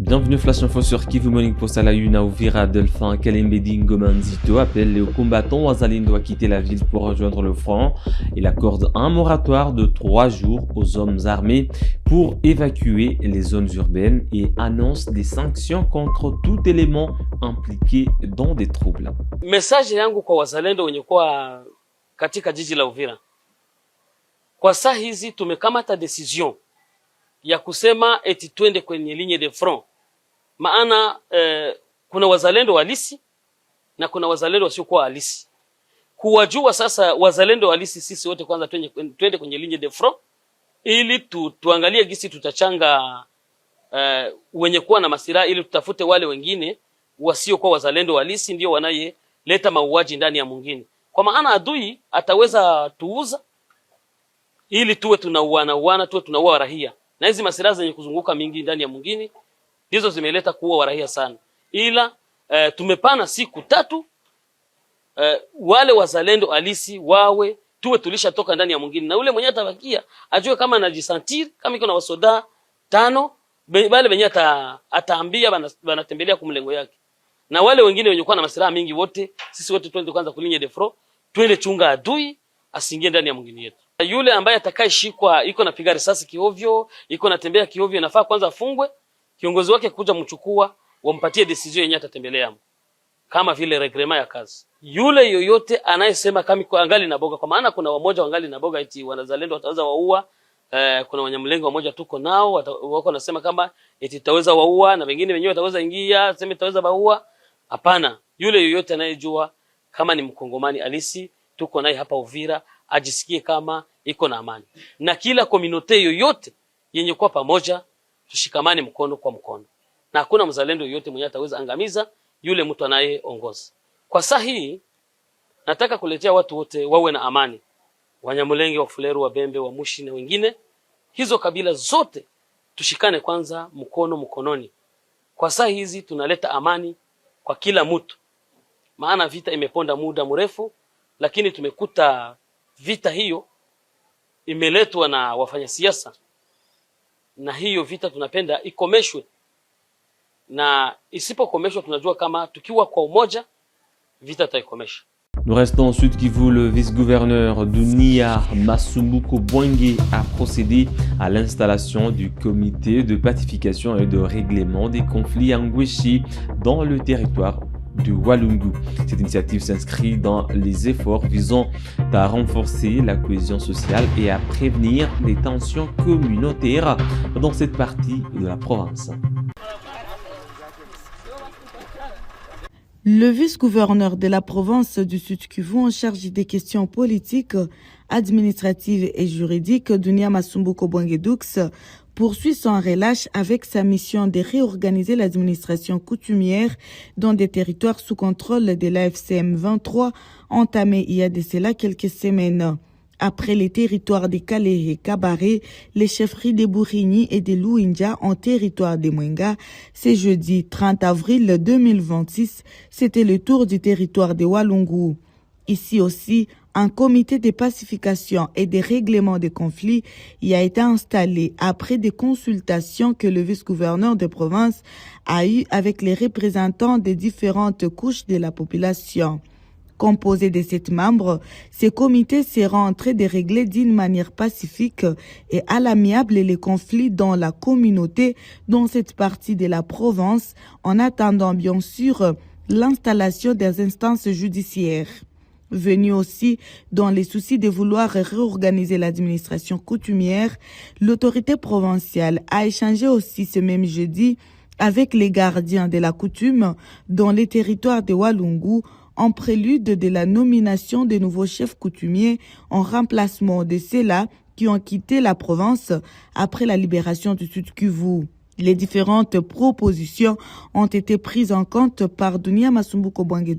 Bienvenue Flash Info sur Kivu Morning Post à la une à Uvira. Delphin Kalembedi Ngoma Nzito appelle les combattants wazalendo à quitter la ville pour rejoindre le front. Il accorde un moratoire de 3 jours aux hommes armés pour évacuer les zones urbaines et annonce des sanctions contre tout élément impliqué dans des troubles. Message yangu kwa wazalendo wenye kwa katika jiji la Uvira. Kwa saa hizi tumekamata decision ya kusema eti twende kwenye ligne de front. Maana kuna wazalendo halisi na kuna wazalendo wasiokuwa halisi. Kuwajua sasa wazalendo halisi sisi wote kwanza twende kwenye ligne de front ili tuangalie gisi tutachanga wenye kuwa na masiraha ili tutafute wale wengine wasiokuwa wazalendo halisi ndio wanayeleta mauaji ndani ya mwingine. Kwa maana adui ataweza tuuza ili tuwe tunauana tuwe tunaua raia. Na hizi masiraha zenye kuzunguka mingi ndani ya mwingine ndizo zimeleta kuua raia sana. Ila tumepana siku 3 wale wazalendo halisi wawe tuwe tulishatoka ndani ya mwingine, na ule mwenye atabakia ajue kama anajisentir kama iko na wasoda 5 wale wenye ataambia banatembelea kumlengo yake, na wale wengine wenye kuwa na masiraha mingi wote sisi wote twende kwanza kulinye de front, twende chunga adui asingie ndani ya mwingine yetu. Yule ambaye atakayeshikwa iko na piga risasi kiovyo, iko natembea kiovyo, nafaa kwanza afungwe, kiongozi wake kuja mchukua wampatie decision yenye atatembelea kama vile regrema ya kazi. Yule yoyote anayesema kama angali na boga, kwa maana kuna wamoja wangali na boga eti wanazalendo wataweza waua, kuna wanyamlengo wamoja tuko nao wako wanasema kama eti taweza waua na wengine wenyewe wataweza ingia sema taweza waua. Hapana, yule yoyote anayejua kama ni mkongomani halisi tuko naye hapa Uvira ajisikie kama iko na amani, na kila community yoyote yenye kwa pamoja tushikamane mkono kwa mkono, na hakuna mzalendo yoyote mwenye ataweza angamiza yule mtu anayeongoza. Kwa saa hii nataka kuletea watu wote wawe na amani, Wanyamulenge, Wafuleru, Wabembe, Wamushi na wengine, hizo kabila zote tushikane kwanza mkono mkononi. Kwa saa hizi tunaleta amani kwa kila mtu, maana vita imeponda muda mrefu, lakini tumekuta vita hiyo imeletwa na wafanya siasa, na hiyo vita tunapenda ikomeshwe, na isipokomeshwa tunajua kama tukiwa kwa umoja vita taikomesha. Nous restons au Sud Kivu. Le vice-gouverneur Dunia Masumbuko Bwenge a procédé à l'installation du comité de pacification et de règlement des conflits à Ngweshi dans le territoire de Walungu. Cette initiative s'inscrit dans les efforts visant à renforcer la cohésion sociale et à prévenir les tensions communautaires dans cette partie de la province. Le vice-gouverneur de la province du Sud Kivu en charge des questions politiques, administratives et juridiques, Dunia Masumbuko Bwenge poursuit son relâche avec sa mission de réorganiser l'administration coutumière dans des territoires sous contrôle de l'AFCM 23, entamé il y a de cela quelques semaines. Après les territoires de Kalehe et Kabaré, les chefferies de Bourigny et de Louinja en territoire de Mwenga, c'est jeudi 30 avril 2026, c'était le tour du territoire de Walungu. Ici aussi, un comité de pacification et de règlement des conflits y a été installé après des consultations que le vice-gouverneur de province a eues avec les représentants des différentes couches de la population. Composé de 7 membres, ce comité sera en train de régler d'une manière pacifique et à l'amiable les conflits dans la communauté dans cette partie de la province, en attendant bien sûr l'installation des instances judiciaires. Venu aussi dans les soucis de vouloir réorganiser l'administration coutumière, l'autorité provinciale a échangé aussi ce même jeudi avec les gardiens de la coutume dans les territoires de Walungu, en prélude de la nomination de nouveaux chefs coutumiers en remplacement de ceux-là qui ont quitté la province après la libération du Sud Kivu. Les différentes propositions ont été prises en compte par Dunia Masumbuko Bwenge,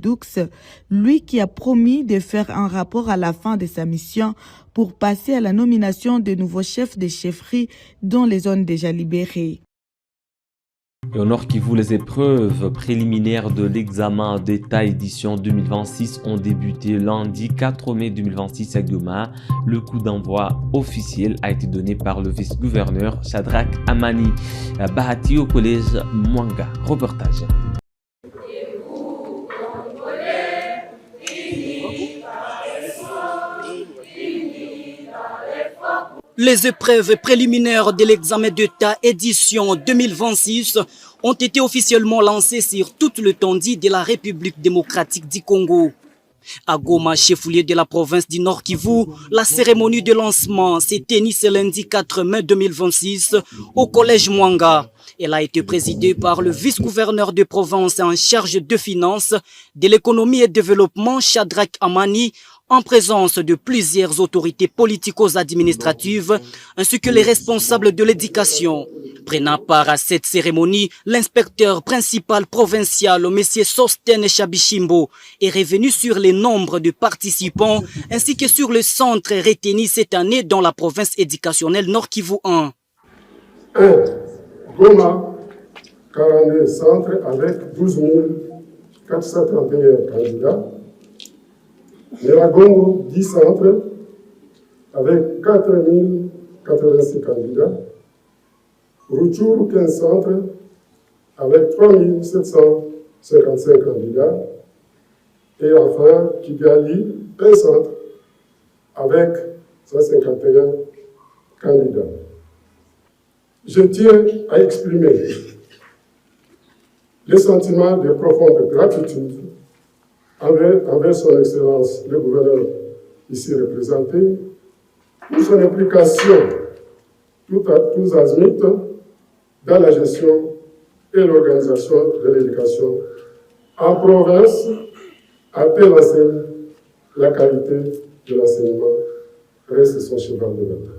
lui qui a promis de faire un rapport à la fin de sa mission pour passer à la nomination de nouveaux chefs de chefferie dans les zones déjà libérées. Et au Nord Kivu, les épreuves préliminaires de l'examen d'État édition 2026 ont débuté lundi 4 mai 2026 à Goma. Le coup d'envoi officiel a été donné par le vice-gouverneur Shadrach Amani Bahati au collège Mwanga. Reportage. Les épreuves préliminaires de l'examen d'État édition 2026 ont été officiellement lancées sur tout l'étendue de la République démocratique du Congo. À Goma, chef-lieu de la province du Nord Kivu, la cérémonie de lancement s'est tenue ce lundi 4 mai 2026 au collège Mwanga. Elle a été présidée par le vice-gouverneur de province en charge de finances, de l'économie et développement Shadrach Amani, en présence de plusieurs autorités politico-administratives ainsi que les responsables de l'éducation. Prenant part à cette cérémonie, l'inspecteur principal provincial, M. Sosten Chabishimbo, est revenu sur les nombres de participants ainsi que sur le centre retenu cette année dans la province éducationnelle Nord Kivu 1. Goma, 42 centres avec 12 431 candidats. Neragongo, 10 centres avec 4 086 candidats. Rutshuru, 15 centres avec 3 755 candidats. Et enfin, Kigali, un centre avec 151 candidats. Je tiens à exprimer le sentiment de profonde gratitude envers son Excellence le gouverneur ici représenté pour son implication tous azimuts dans la gestion et l'organisation de l'éducation en province, appelle à la qualité de l'enseignement reste son cheval de bataille.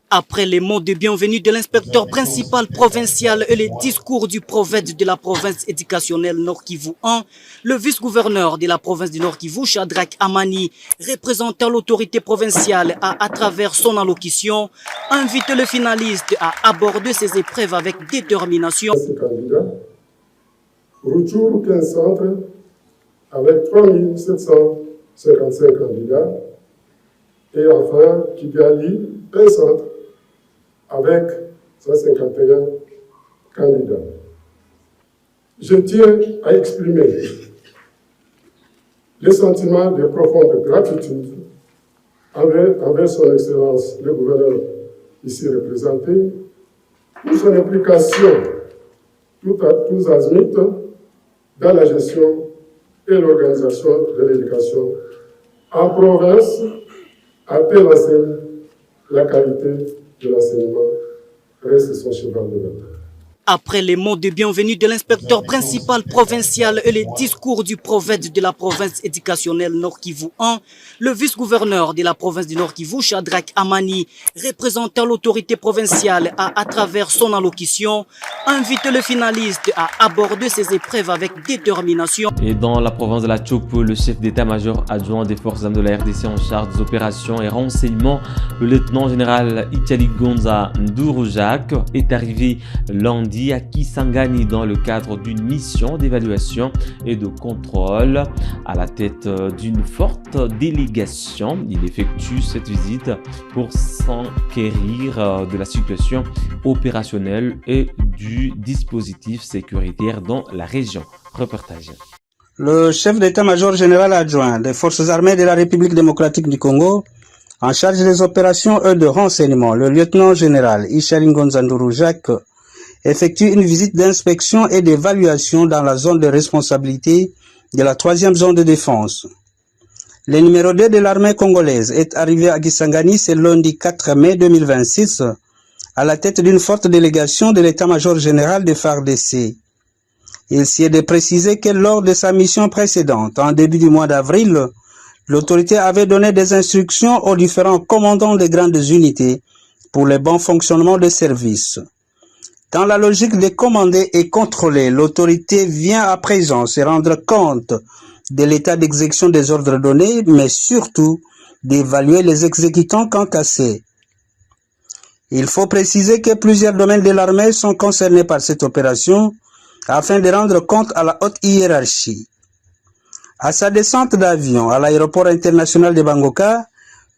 Après les mots de bienvenue de l'inspecteur principal provincial et les discours du prophète de la province éducationnelle Nord Kivu 1, le vice-gouverneur de la province du Nord Kivu, Shadrach Amani, représentant l'autorité provinciale, a, à travers son allocution, invité les finalistes à aborder ces épreuves avec détermination. Ces candidats, Rutshuru, 15 centres avec 3 755 candidats. Et enfin, Kigali, un centre avec 151 candidats. Je tiens à exprimer le sentiment de profonde gratitude envers son Excellence le gouverneur ici représenté pour son implication tous azimuts dans la gestion et l'organisation de l'éducation en province, appelle à la qualité de l'enseignement reste son cheval de bataille. Après les mots de bienvenue de l'inspecteur principal provincial et les discours du prophète de la province éducationnelle Nord Kivu 1, le vice-gouverneur de la province du Nord Kivu, Shadrach Amani, représentant l'autorité provinciale, a, à travers son allocution, invité les finalistes à aborder ces épreuves avec détermination. Et dans la province de la Chopo, le chef d'état-major adjoint des forces armées de la RDC en charge des opérations et renseignements, le lieutenant-général Itali Gonza Ndurujak, est arrivé lundi à Kisangani dans le cadre d'une mission d'évaluation et de contrôle. À la tête d'une forte délégation, il effectue cette visite pour s'enquérir de la situation opérationnelle et du dispositif sécuritaire dans la région. Reportage. Le chef d'état-major général adjoint des forces armées de la République démocratique du Congo, en charge des opérations et de renseignement, le lieutenant-général Itali Gonza Ndurujak, effectue une visite d'inspection et d'évaluation dans la zone de responsabilité de la 3e zone de défense. Le numéro 2 de l'armée congolaise est arrivé à Kisangani ce lundi 4 mai 2026 à la tête d'une forte délégation de l'état-major général de FARDC. Il s'y est de préciser que lors de sa mission précédente, en début du mois d'avril, l'autorité avait donné des instructions aux différents commandants des grandes unités pour le bon fonctionnement des services. Dans la logique de commander et contrôler, l'autorité vient à présent se rendre compte de l'état d'exécution des ordres donnés, mais surtout d'évaluer les exécutants concassés. Il faut préciser que plusieurs domaines de l'armée sont concernés par cette opération, afin de rendre compte à la haute hiérarchie. À sa descente d'avion à l'aéroport international de Bangoka,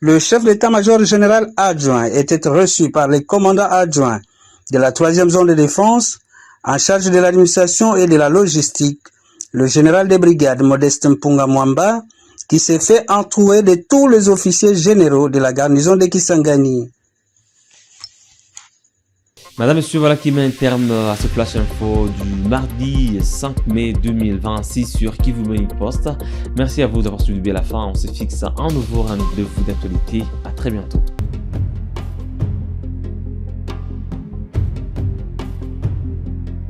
le chef d'état-major général adjoint était reçu par les commandants adjoints de la 3e zone de défense en charge de l'administration et de la logistique, le général de brigade Modeste Mpunga Mwamba, qui s'est fait entourer de tous les officiers généraux de la garnison de Kisangani. Madame, Monsieur, voilà qui met un terme à ce flash info du mardi 5 mai 2026 sur Kivu Morning Post. Merci à vous d'avoir suivi à la fin. On se fixe un nouveau rendez-vous d'actualité. À très bientôt.